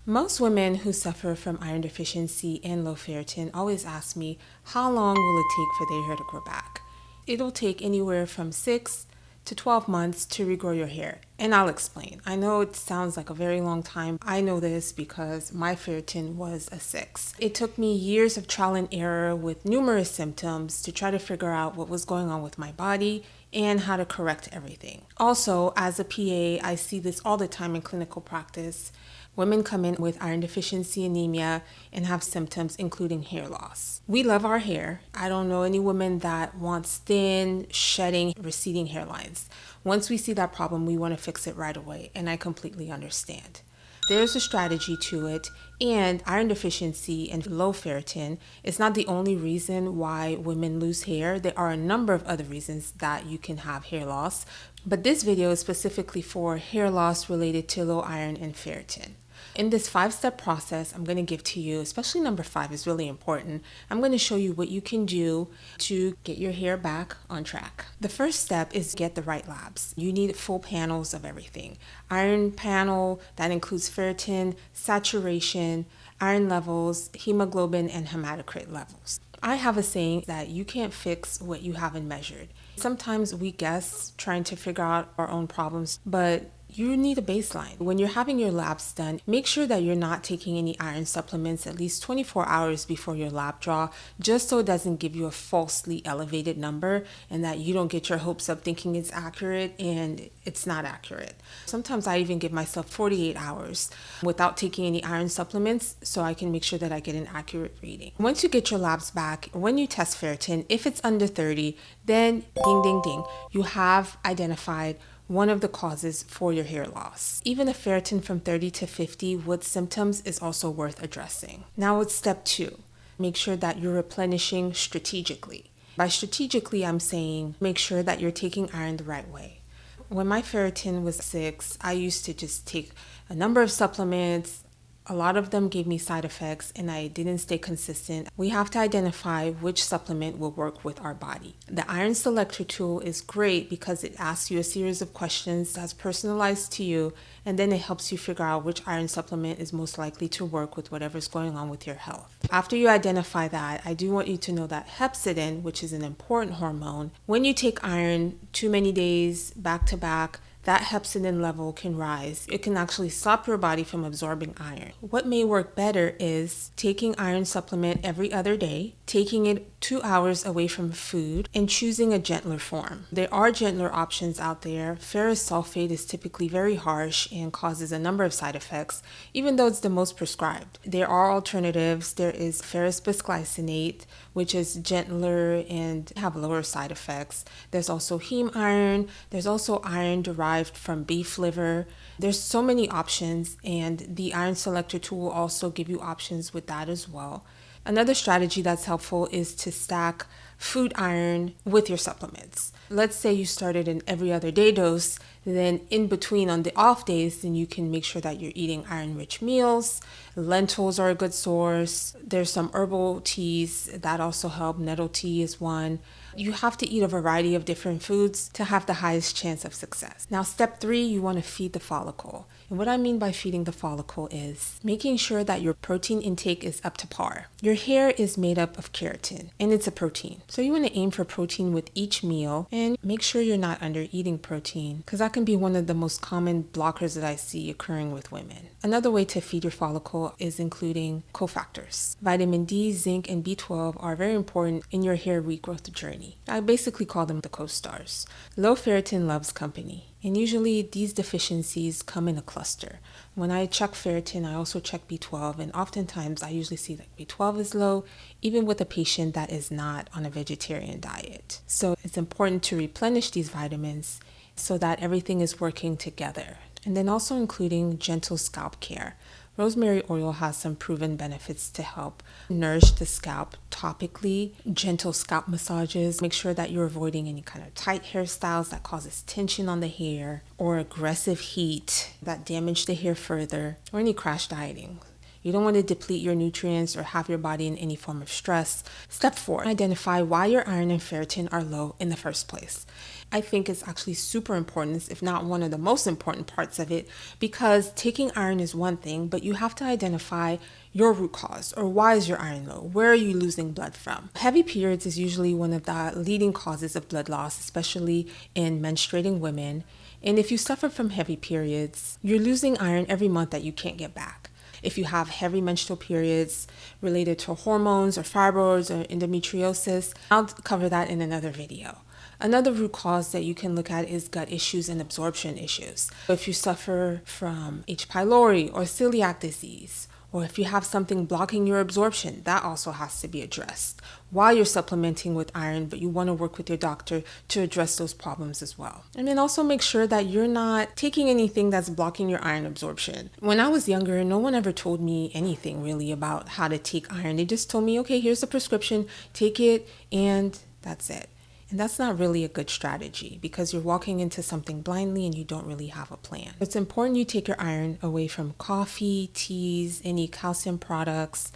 Most women who suffer from iron deficiency and low ferritin always ask me, how long will it take for their hair to grow back? It'll take anywhere from 6 to 12 months to regrow your hair. And I'll explain. I know it sounds like a very long time. I know this because my ferritin was a 6. It took me years of trial and error with numerous symptoms to try to figure out what was going on with my body and how to correct everything. Also, as a PA, I see this all the time in clinical practice. Women come in with iron deficiency anemia and have symptoms including hair loss. We love our hair. I don't know any woman that wants thin, shedding, receding hairlines. Once we see that problem, we want to fix it right away, and I completely understand. There's a strategy to it, and iron deficiency and low ferritin is not the only reason why women lose hair. There are a number of other reasons that you can have hair loss, but this video is specifically for hair loss related to low iron and ferritin. In this 5-step process I'm going to give to you, especially number 5 is really important. I'm going to show you what you can do to get your hair back on track. The first step is get the right labs. You need full panels of everything. Iron panel, that includes ferritin, saturation, iron levels, hemoglobin, and hematocrit levels. I have a saying that you can't fix what you haven't measured. Sometimes we guess trying to figure out our own problems, but you need a baseline. When you're having your labs done, make sure that you're not taking any iron supplements at least 24 hours before your lab draw, just so it doesn't give you a falsely elevated number and that you don't get your hopes up thinking it's accurate and it's not accurate. Sometimes I even give myself 48 hours without taking any iron supplements so I can make sure that I get an accurate reading. Once you get your labs back, when you test ferritin, if it's under 30, then ding, ding, ding, you have identified one of the causes for your hair loss. Even a ferritin from 30 to 50 with symptoms is also worth addressing. Now it's step 2. Make sure that you're replenishing strategically. By strategically, I'm saying make sure that you're taking iron the right way. When my ferritin was 6, I used to just take a number of supplements. A lot of them gave me side effects and I didn't stay consistent. We have to identify which supplement will work with our body. The iron selector tool is great because it asks you a series of questions that's personalized to you, and then it helps you figure out which iron supplement is most likely to work with whatever's going on with your health. After you identify that, I do want you to know that hepcidin, which is an important hormone, when you take iron too many days back to back, that hepcidin level can rise. It can actually stop your body from absorbing iron. What may work better is taking iron supplement every other day, taking it 2 hours away from food, and choosing a gentler form. There are gentler options out there. Ferrous sulfate is typically very harsh and causes a number of side effects, even though it's the most prescribed. There are alternatives. There is ferrous bisglycinate, which is gentler and have lower side effects. There's also heme iron. There's also iron derived from beef liver. There's so many options, and the iron selector tool will also give you options with that as well. Another strategy that's helpful is to stack food iron with your supplements. Let's say you started an every other day dose, then in between on the off days, then you can make sure that you're eating iron-rich meals. Lentils are a good source. There's some herbal teas that also help. Nettle tea is one. You have to eat a variety of different foods to have the highest chance of success. Now, step 3, you want to feed the follicle. And what I mean by feeding the follicle is making sure that your protein intake is up to par. Your hair is made up of keratin, and it's a protein. So you want to aim for protein with each meal and make sure you're not under eating protein, because that can be one of the most common blockers that I see occurring with women. Another way to feed your follicle is including cofactors. Vitamin D, zinc, and B12 are very important in your hair regrowth journey. I basically call them the co-stars. Low ferritin loves company, and usually these deficiencies come in a cluster. When I check ferritin, I also check B12, and oftentimes I usually see that B12 is low, even with a patient that is not on a vegetarian diet. So it's important to replenish these vitamins so that everything is working together. And then also including gentle scalp care. Rosemary oil has some proven benefits to help nourish the scalp topically. Gentle scalp massages. Make sure that you're avoiding any kind of tight hairstyles that causes tension on the hair, or aggressive heat that damage the hair further, or any crash dieting. You don't want to deplete your nutrients or have your body in any form of stress. Step 4, identify why your iron and ferritin are low in the first place. I think it's actually super important, if not one of the most important parts of it, because taking iron is one thing, but you have to identify your root cause, or why is your iron low? Where are you losing blood from? Heavy periods is usually one of the leading causes of blood loss, especially in menstruating women. And if you suffer from heavy periods, you're losing iron every month that you can't get back. If you have heavy menstrual periods related to hormones or fibroids or endometriosis, I'll cover that in another video. Another root cause that you can look at is gut issues and absorption issues. If you suffer from H. pylori or celiac disease, or if you have something blocking your absorption, that also has to be addressed while you're supplementing with iron, but you want to work with your doctor to address those problems as well. And then also make sure that you're not taking anything that's blocking your iron absorption. When I was younger, no one ever told me anything really about how to take iron. They just told me, okay, here's a prescription, take it, and that's it. And that's not really a good strategy because you're walking into something blindly and you don't really have a plan. It's important you take your iron away from coffee, teas, any calcium products,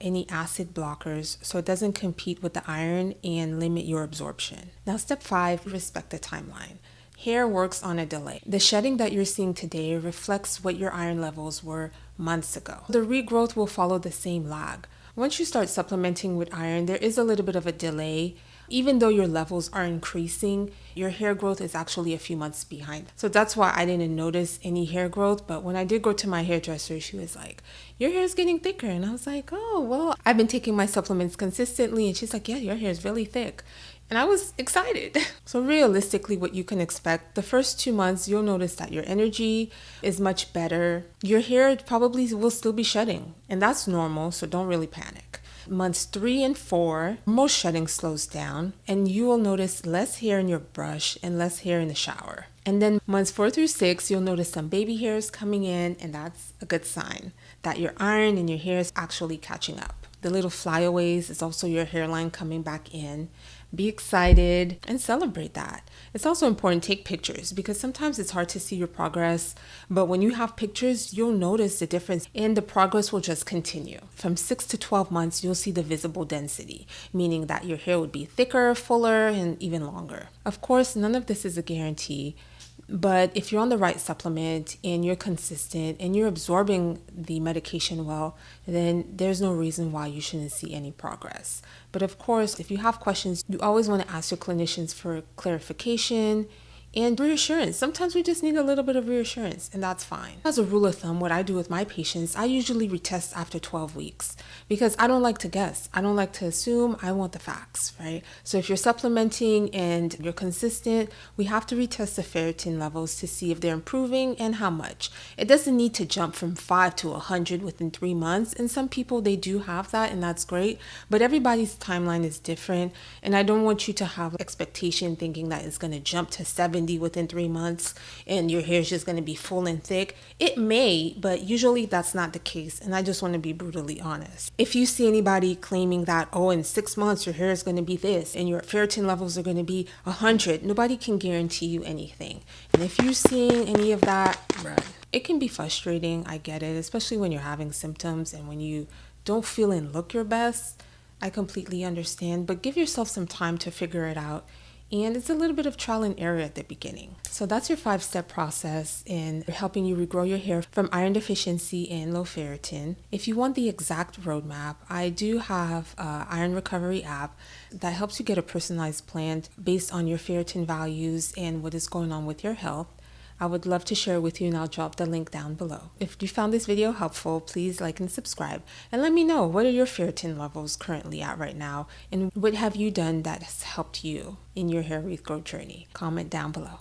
any acid blockers, so it doesn't compete with the iron and limit your absorption. Now, step 5, respect the timeline. Hair works on a delay. The shedding that you're seeing today reflects what your iron levels were months ago. The regrowth will follow the same lag. Once you start supplementing with iron, there is a little bit of a delay. Even though your levels are increasing, your hair growth is actually a few months behind. So that's why I didn't notice any hair growth. But when I did go to my hairdresser, she was like, your hair is getting thicker. And I was like, oh, well, I've been taking my supplements consistently. And she's like, yeah, your hair is really thick. And I was excited. So realistically, what you can expect, the first 2 months, you'll notice that your energy is much better. Your hair probably will still be shedding, and that's normal, so don't really panic. Months 3 and 4, most shedding slows down, and you will notice less hair in your brush and less hair in the shower. And then months 4 through 6, you'll notice some baby hairs coming in, and that's a good sign that your iron in your hair is actually catching up. The little flyaways is also your hairline coming back in. Be excited and celebrate that. It's also important to take pictures because sometimes it's hard to see your progress, but when you have pictures, you'll notice the difference and the progress will just continue. From 6 to 12 months, you'll see the visible density, meaning that your hair would be thicker, fuller, and even longer. Of course, none of this is a guarantee, but if you're on the right supplement and you're consistent and you're absorbing the medication well, then there's no reason why you shouldn't see any progress. But of course, if you have questions, you always want to ask your clinicians for clarification and reassurance. Sometimes we just need a little bit of reassurance, and that's fine. As a rule of thumb, what I do with my patients, I usually retest after 12 weeks because I don't like to guess. I don't like to assume. I want the facts, right? So if you're supplementing and you're consistent, we have to retest the ferritin levels to see if they're improving and how much. It doesn't need to jump from 5 to 100 within 3 months. And some people, they do have that, and that's great. But everybody's timeline is different, and I don't want you to have expectation thinking that it's going to jump to 70 within 3 months and your hair is just going to be full and thick. It may, but usually that's not the case, and I just want to be brutally honest. If you see anybody claiming that, oh, in 6 months your hair is going to be this and your ferritin levels are going to be 100, nobody can guarantee you anything. And if you're seeing any of that, run. It can be frustrating, I get it, especially when you're having symptoms and when you don't feel and look your best. I completely understand, but give yourself some time to figure it out. And it's a little bit of trial and error at the beginning. So that's your 5-step process in helping you regrow your hair from iron deficiency and low ferritin. If you want the exact roadmap, I do have an iron recovery app that helps you get a personalized plan based on your ferritin values and what is going on with your health. I would love to share it with you, and I'll drop the link down below. If you found this video helpful, please like and subscribe and let me know, what are your ferritin levels currently at right now, and what have you done that has helped you in your hair regrowth journey? Comment down below.